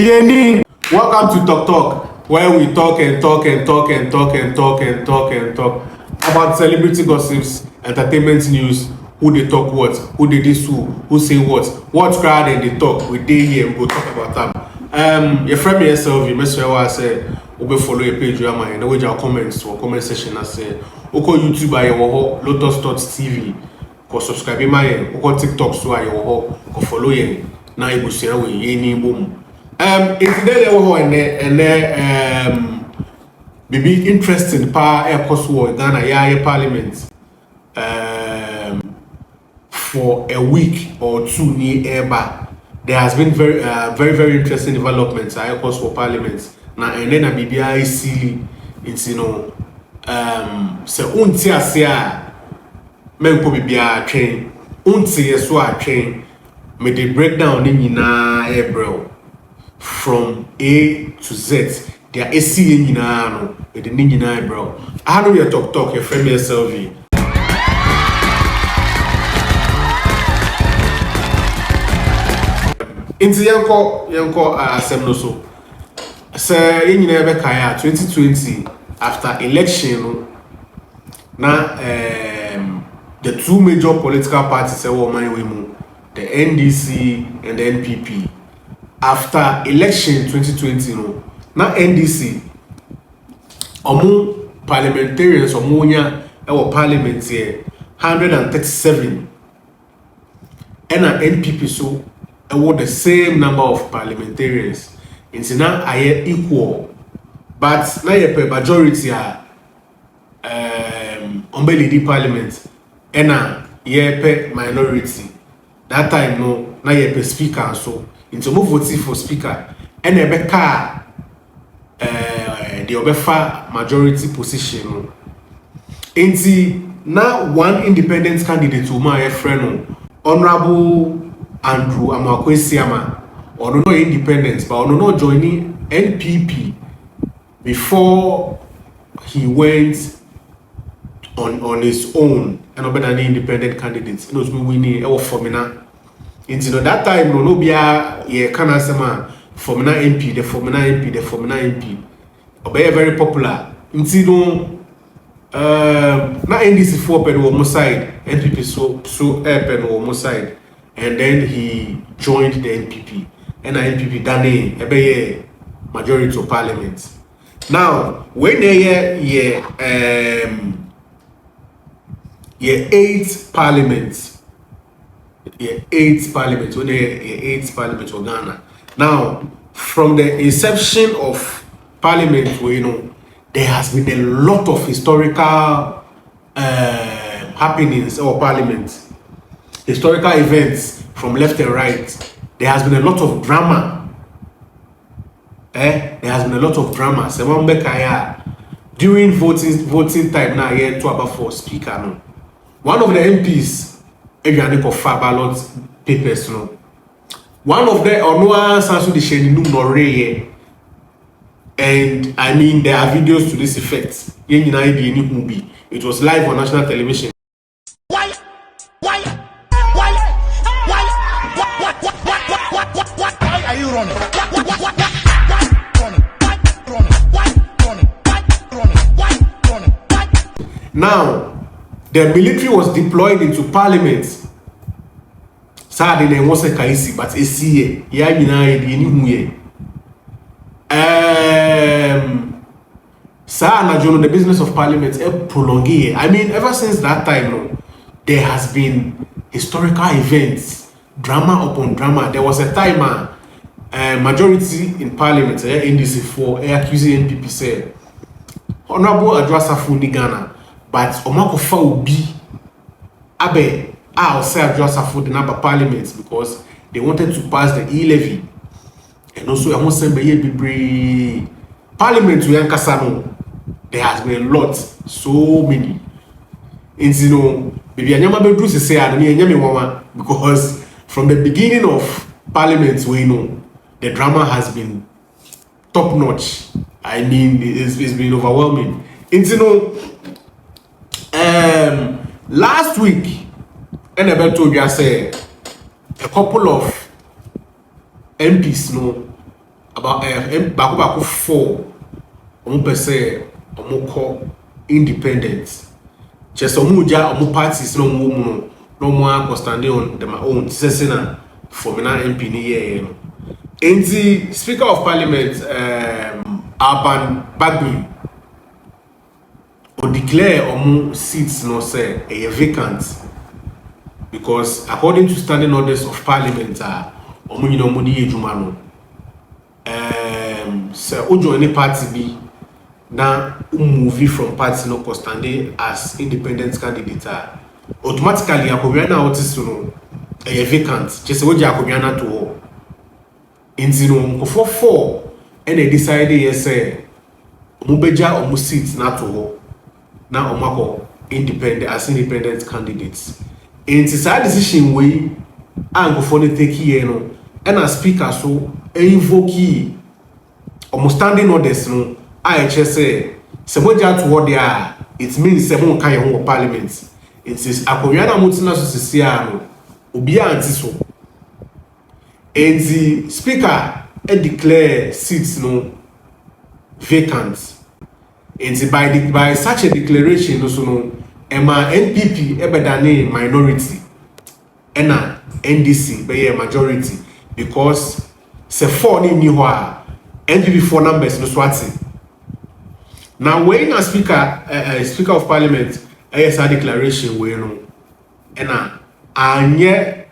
Yeni, welcome to Talk Talk, where we talk and talk and talk and talk and talk and talk and talk about celebrity gossips, entertainment news, who they talk what, who they this who say what crowd and they talk. We day here and go talk about them. Your friend yourself, you mess with what I say, we follow your page, you and the way your comments or comment section. I say, Oko YouTube, I Lotus Thoughts TV, ko subscribe my, Oko TikTok, so I ko follow ye. Now you go see how we boom. It's there and maybe interesting air course war Ghana Parliament for a week or two near Airba. There has been very interesting developments air course for Parliament. Now and then BBI silly it's so untia sia men ko bibia train untia so a train me the breakdown in na bro. From A to Z, they are AC in no, the Nina, bro. I know your talk, your friend yourself. Into Yanko, Semnoso. Sir, in never kaya 2020 after election. Now, the two major political parties are the NDC and the NPP. After election 2020, now NDC, parliamentarians, our parliament here, 137, and an NPP so the same number of parliamentarians. It's now equal, but now a majority are the parliament, and a minority. That time no, now a speaker so. Into move voting for speaker and a car the obefa majority position. Into now one independent candidate to my friend Honorable Andrew Amakwesiama or no independence but no joining NPP before he went on his own and better than independent candidates. Knows me winning or formina. Into that time, no be a kana sema Formina MP, the Formina MP, the Formina MP. Obey very popular. Into na NDC 4 pen on side, NPP so pen on side, and then he joined the NPP. And the NPP dane a majority of parliament. Now when they 8 parliaments. 8th parliament when the 8th parliament of Ghana. Now, from the inception of parliament, there has been a lot of historical happenings or parliament, historical events from left and right. There has been a lot of drama. There has been a lot of drama. During voting time now here to about for speaker. No. One of the MPs. For ballot papers, no. One of them or no answer the shade and I mean there are videos to this effect. It was live on national television. Why are you running? Now the military was deployed into parliament. Sadly, was a kaisi, but a see the business of parliament prolonged. I mean, ever since that time, no, there has been historical events, drama upon drama. There was a time, majority in parliament, NDC 4, accusing NPP said, Honorable Adwasafu Ghana. But Omakofa will be Abe I'll say just for the number parliaments because they wanted to pass the e-levy. And also I want to say parliament to Yankasano. There has been a lot, so many. And maybe I never be to say because from the beginning of parliament the drama has been top notch. I mean it's been overwhelming. And last week, and I told you I said a couple of MPs about baako 4 omo pese omo call independent just omo ja omo parties no mo mu no mo standing on their own sesena for na MP ni ye no enti Speaker of Parliament Alban Bagbin or declare omo seats no say a vacant because according to standing orders of Parliament omo nyina omo di edwuma no so ojo any party be na move from party no standing as independent candidate automatically akobia na otis no a vacant just ojo akobia na to ho enti no nkofo 4 and they decided yes omo beja omo seat na to ho na omo akọ independent as independent candidates enti sa decision we nkofo no take here no and as speaker so invoke omo standing orders no IHS se moja to what there it means se mo kan ye Parliament it is akowia na mutina so sesia no obi anti so and the speaker declare seats no vacant and by such a declaration no so no ema NPP ebedane minority ena NDC be majority because se 4 ni ho a NPP 4 numbers no swati. Now when a speaker of Parliament ASA declaration we no ena anye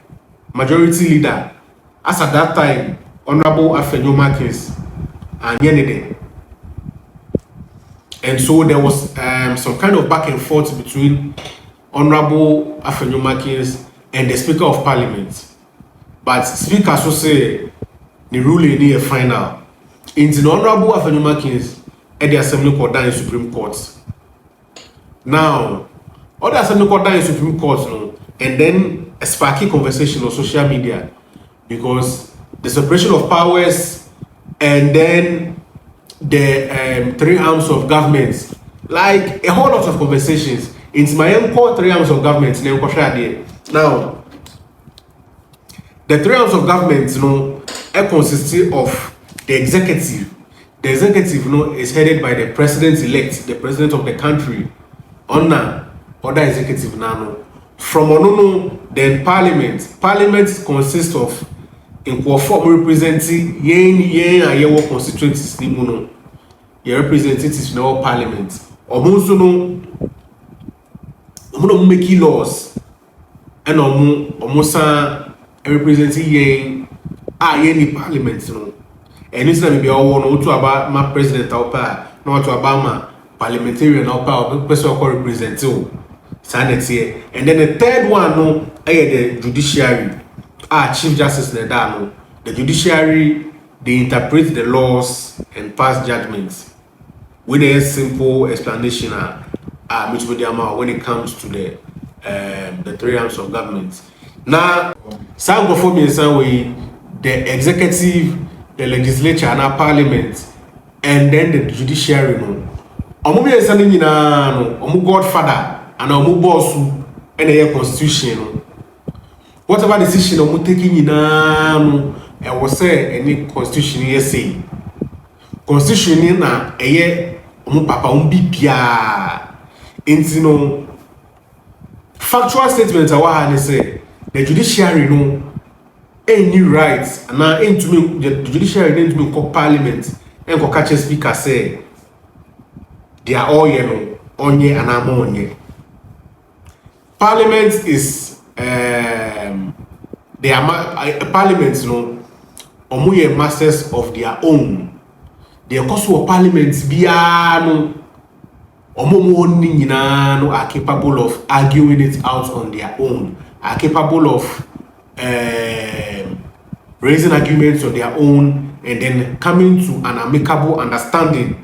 majority leader as at that time Honorable Afenyo Markins anye ne. And so there was some kind of back and forth between Honorable Afenyo Markins and the Speaker of Parliament. But Speaker so say the ruling ni a final. In the Honorable Afenyo Markins at the Assembly Court down in Supreme Court. Now, other Assembly Court down in Supreme Court, no, and then a sparky conversation on social media because the separation of powers and then the 3 arms of government, like a whole lot of conversations. It's my own core 3 arms of government. Now, the 3 arms of government, you know, consist of the executive. The executive, you know, is headed by the president-elect, the president of the country. Other executive now. From Onono, then parliament. Parliament consists of in form representing yen constituencies ni muno. Your representatives in our parliament. Omunso no make laws and omusa representing yen yen parliament no. And it's not be all no to about my president opa, not to about my parliamentarian opa, person called representative. Sanity. And then the third one no the judiciary. Chief Justice Nedano. The judiciary they interpret the laws and pass judgments with a simple explanation when it comes to the 3 arms of government. Now, some go for me in some way the executive, the legislature, and our parliament, and then the judiciary. No, omo be sending you no, omo godfather and omo boss and the constitution. No. Whatever decision omo taking you no, I was say any constitution yes say. Constitution na omo papa bibia. Enti no factual statements are say the judiciary no any rights and now into me the judiciary into me call parliament and go catch a speaker say they are all onye and amonye. Parliament is they are parliament no omuye masters of their own. They are also parliament bia no omomo ni nyina no are capable of arguing it out on their own, are capable of raising arguments on their own and then coming to an amicable understanding.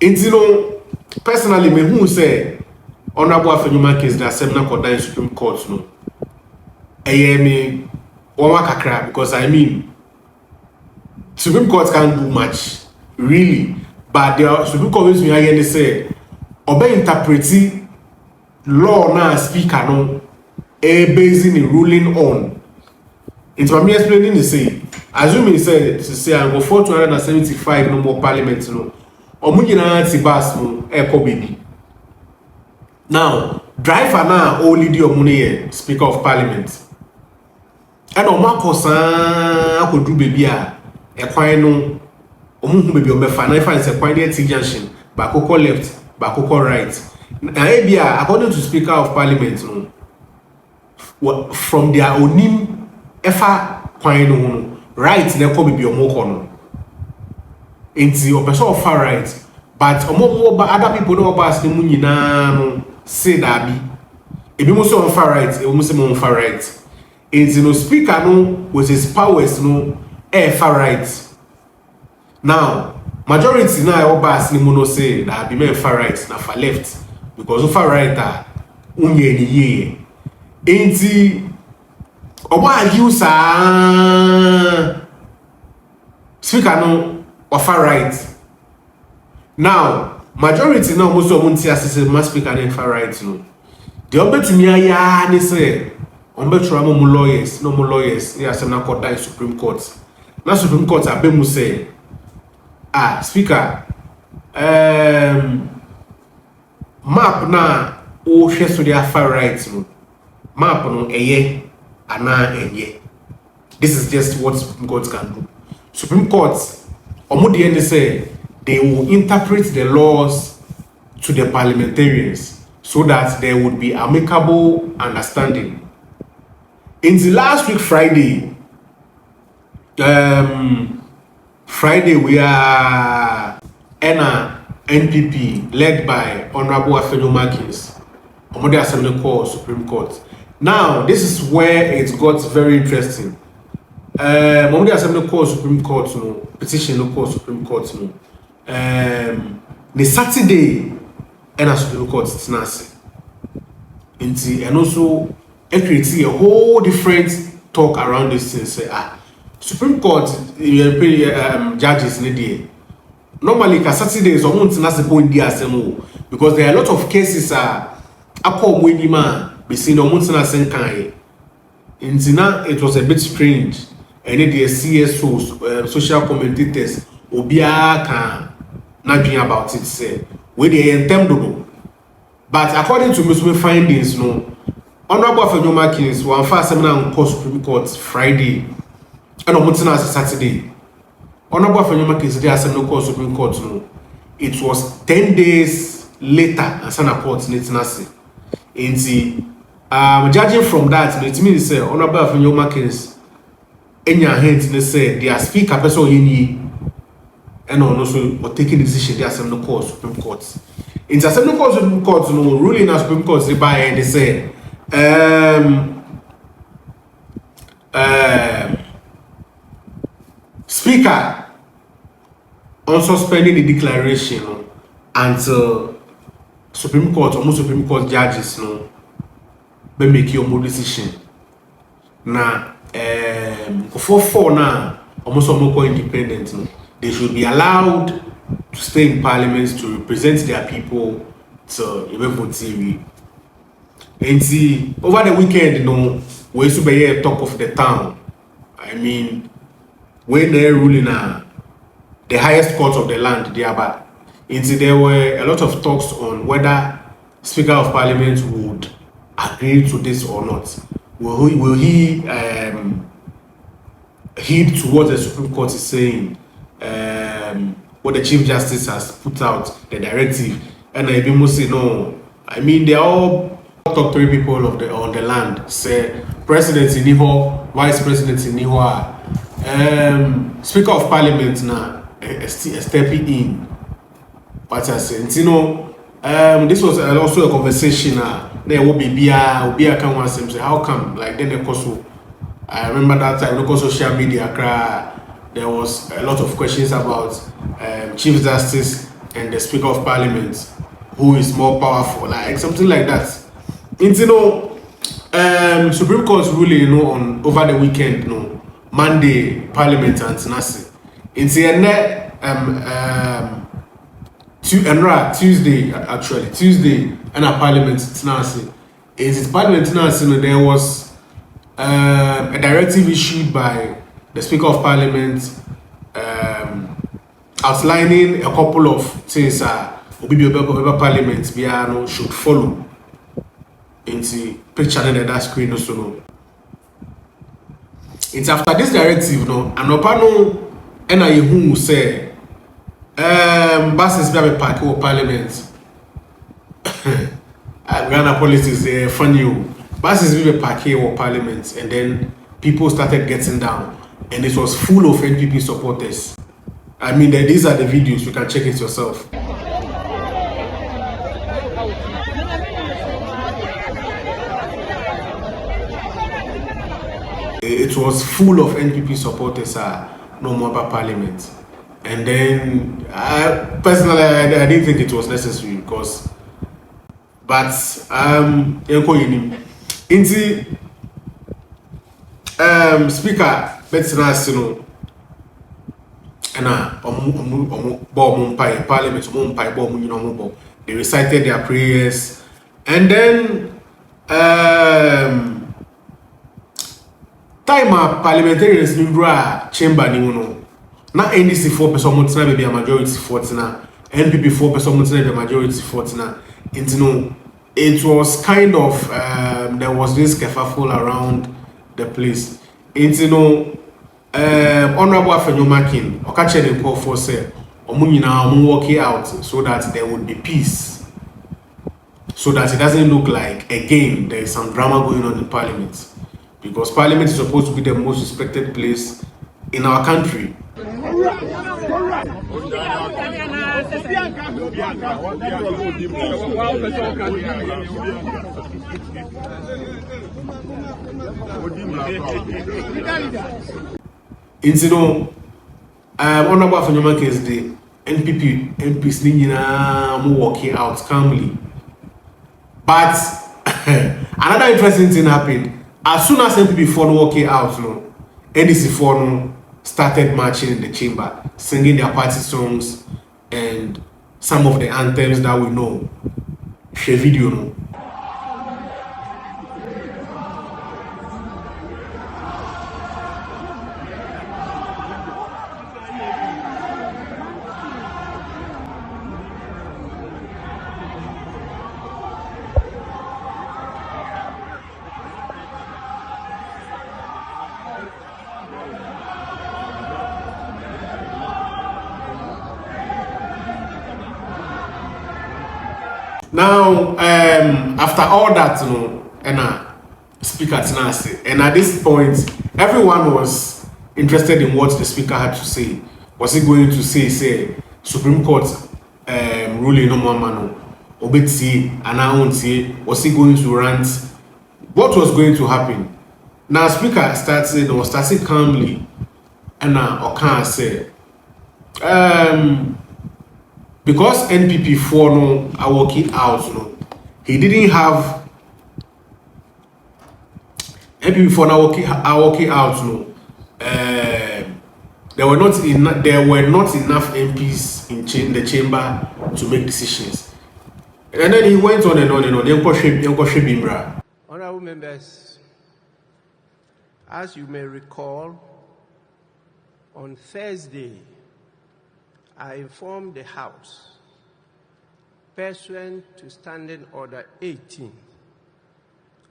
And you know, personally, me who say Honorable Afenyo Markins that Assembly Court in Supreme Court no. Me kakra because I mean Supreme Court can't do much really, but the Supreme Court me say obey interpreting law na speaker no basing the ruling on. It's for me explaining to say assuming say to say I go for 275 no more parliament no omo nyina ti bus no e ko baby now driver na only the omo ne speaker of parliament and omo akosan akodu baby a e kwan no omo hu baby o me fa na if I say kwan dey T junction back ko left back ko right na e bia according to speaker of parliament no from their onim efa kwan no right na ko baby omo ko no enti o person of far right but omo other people no pass ni mu nyina no say that bi ebi mo so on far right e mo say mo on far right enti no speaker no with his powers no far right now majority now pass ni mo no say that bi me far right na far left because of far right unye ni ye enti omo argue sa speaker no far right now majority now most of them say mass speaker and far right no the obetumi aya ni say on betra mo lawyers no more lawyers ya say na court die Supreme Court na Supreme Court abemu say speaker map na o hwe so their far right no map no eye ana eye this is just what Supreme Court can do. Supreme Court omodi say they will interpret the laws to the parliamentarians so that there would be amicable understanding. In the last week Friday we are NPP led by Honorable Afenyo Markins Omodi Assembly call Supreme Court. Now this is where it got very interesting. Omodi Assembly call Supreme Court no petition no call Supreme Court no the Saturday and a Supreme Court tinase and also create a whole different talk around this thing say Supreme Court judges in the normally ka Saturdays omo tinase bo ndi asemo because there are a lot of cases akọ mo ni ma be seen omo tinase nkan intina it was a bit strange and the CSOs social commentators obia can not being about it say we they intendable but according to my findings no Honorable Afenyo Markins one fast seminar on Supreme Court Friday and on Saturday. Honorable Afenyo Markins they assembly call Supreme Court no it was 10 days later and Sana Court Nitinasi judging from that it means say Honorable Afenyo Markins enya hands they say their speaker person yini and also taking decision the Assembly Court Supreme Court. In the Assembly Court Supreme Court, no ruling as Supreme Court they say speaker on suspending the declaration until Supreme Court almost Supreme Court judges no be make your decision. Now for now almost more independent no. They should be allowed to stay in parliament to represent their people to Ebevo TV. And see, over the weekend, we used to be here top of the town. I mean, when they're ruling the highest court of the land, there were a lot of talks on whether Speaker of Parliament would agree to this or not. Will he heed to what the Supreme Court is saying? What the Chief Justice has put out, the directive, and I must say no. I mean, they are all top 3 people on the land. Say President in Iho, Vice President in Iho, Speaker of Parliament now stepping in. But I said, this was also a conversation. There will be can want to say how come like then I remember that time local social media there was a lot of questions about Chief Justice and the Speaker of Parliament, who is more powerful, like something like that. And Supreme Court ruling, on over the weekend, Monday Parliament and Tinasi. Tuesday and a Parliament Tinasi. In Parliament Tinasi, there was a directive issued by the Speaker of Parliament outlining a couple of things Obi Parliament should follow into picture in that screen also no. It's after this directive no, and opano ena yehu say buses be park or Parliament. Ghana politics funny. Buses be park or Parliament, and then people started getting down, and it was full of NPP supporters. I mean, these are the videos, you can check it yourself. It was full of NPP supporters no more about Parliament. And then, personally, I didn't think it was necessary because, but, Speaker, let's know, and Parliament, they recited their prayers, and then time parliamentarians in chamber na NDC 4% maybe a majority 40 NPP 4% maybe a majority 40 it was kind of there was this kerfuffle around the place. Honorable Afenyomakin okache the call for say working out so that there would be peace, so that it doesn't look like again there is some drama going on in Parliament, because Parliament is supposed to be the most respected place in our country. Honorable Afenyomakin is the MPs working out calmly. But another interesting thing happened. As soon as MPP 4 working out, NDC 4 started marching in the chamber, singing their party songs and some of the anthems that we know. Share video no. Now, after all that, Speaker Tinashe, and at this point, everyone was interested in what the Speaker had to say. Was he going to say, Supreme Court ruling no more mano, obeti, announce, was he going to rant? What was going to happen? Now, Speaker started calmly, and Okan said, because NPP 4 are working out, he didn't have NPP 4 are working out, there were not enough MPs in the chamber to make decisions. And then he went on and on and on. Honorable members, as you may recall, on Thursday, I informed the House, pursuant to Standing Order 18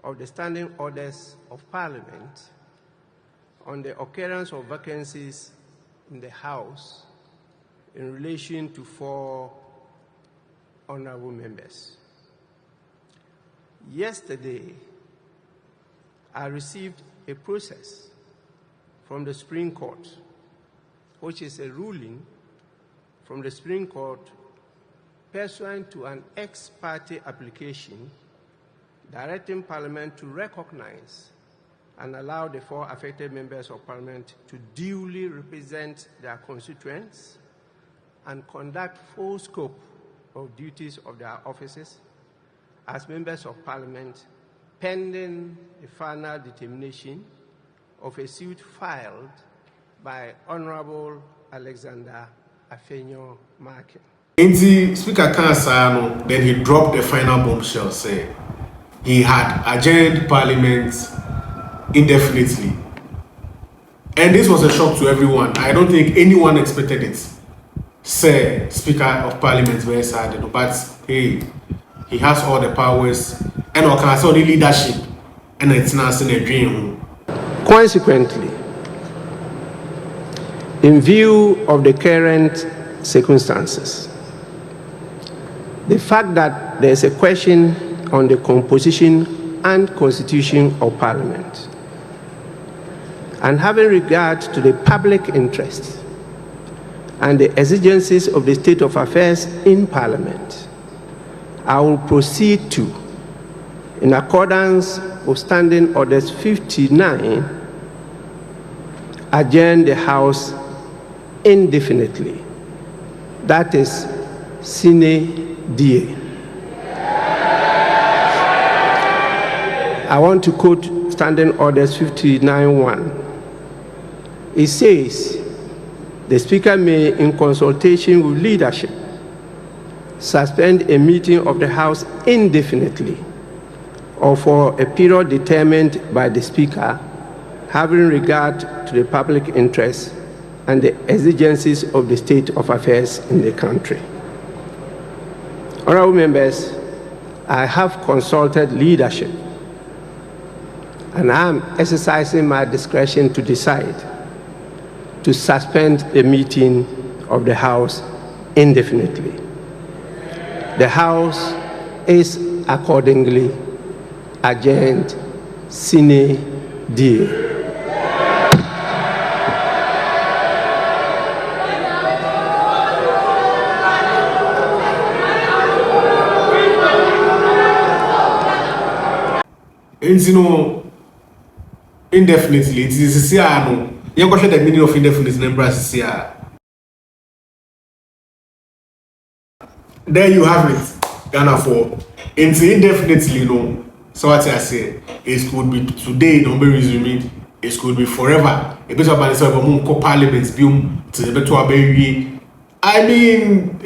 of the Standing Orders of Parliament, on the occurrence of vacancies in the House in relation to 4 honorable members. Yesterday, I received a process from the Supreme Court, which is a ruling from the Supreme Court pursuant to an ex parte application directing Parliament to recognize and allow the 4 affected members of Parliament to duly represent their constituents and conduct full scope of duties of their offices as members of Parliament pending the final determination of a suit filed by Honorable Alexander Afenyomakin. The Speaker Kansano, then he dropped the final bombshell, say he had adjourned Parliament indefinitely. And this was a shock to everyone. I don't think anyone expected it. Say, Speaker of Parliament, very sad, but hey, he has all the powers and all kinds of the leadership, and it's not in a dream. Consequently, in view of the current circumstances, the fact that there is a question on the composition and constitution of Parliament, and having regard to the public interest and the exigencies of the state of affairs in Parliament, I will proceed to, in accordance with Standing Orders 59, adjourn the House indefinitely. That is sine die. I want to quote Standing Orders 59:1. It says, the Speaker may, in consultation with leadership, suspend a meeting of the House indefinitely or for a period determined by the Speaker, having regard to the public interest and the exigencies of the state of affairs in the country. Honorable members, I have consulted leadership and I am exercising my discretion to decide to suspend the meeting of the House indefinitely. The House is accordingly adjourned sine die. And you know, indefinitely, it is a you question the meaning of indefinite number as there you have it, Ghana for indefinitely, so what I say, it could be today, no be resuming, it could be forever. A bit of a parliament bill to the better. I mean,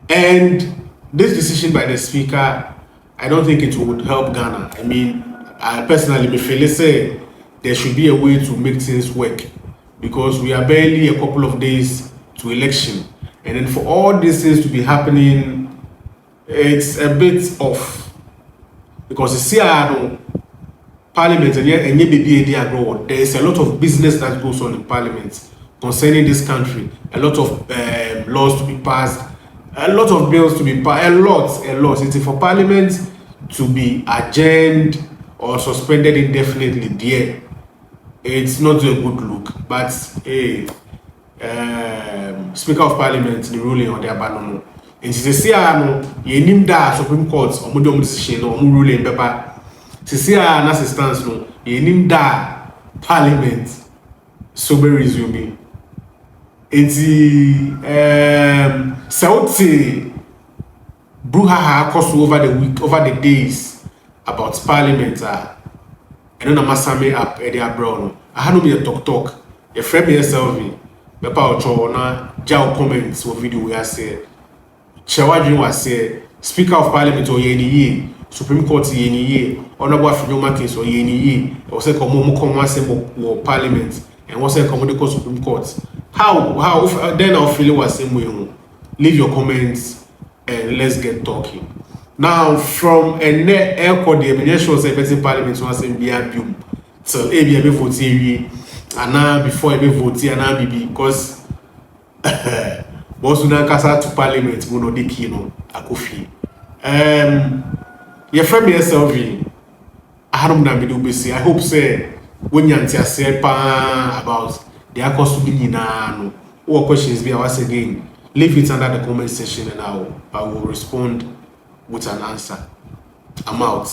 and this decision by the Speaker, I don't think it would help Ghana. I mean, I personally feel say there should be a way to make things work, because we are barely a couple of days to election, and then for all these things to be happening, it's a bit off, because the CRO Parliament and there is a lot of business that goes on in Parliament concerning this country, a lot of laws to be passed, a lot of bills to be passed, a lot. It's for Parliament to be adjourned or suspended indefinitely there. It's not a good look, but hey, Speaker of Parliament, the ruling on the abandon. And she says, you need that Supreme Court or more decision or more ruling paper. She says, an assistance, no, you need that Parliament. So be resuming. It's Saudi brouhaha cost over the week, over the days about Parliament. And then I'm summing up Eddie Brown. I had to be a talk. A friend me SLV. The power na jail comments or video we are say. Chawadri was say Speaker of Parliament or yeni Supreme Court yeni Honorable Afrinoma case or yeni or say come Parliament and was say come the Supreme Court. How then I'll feel it was same way. Leave your comments and let's get talking. Now, from a air code, the administration was a Parliament was in BRB till ABB vote and now before ABB vote and now BB because Bosuna Casa to Parliament, Monodikino, Akofi. Your friend SLV, I haven't done video BC. I hope say when you say about the Akosubina, what questions be asked again, leave it under the comment section and I will respond with an answer. I'm out.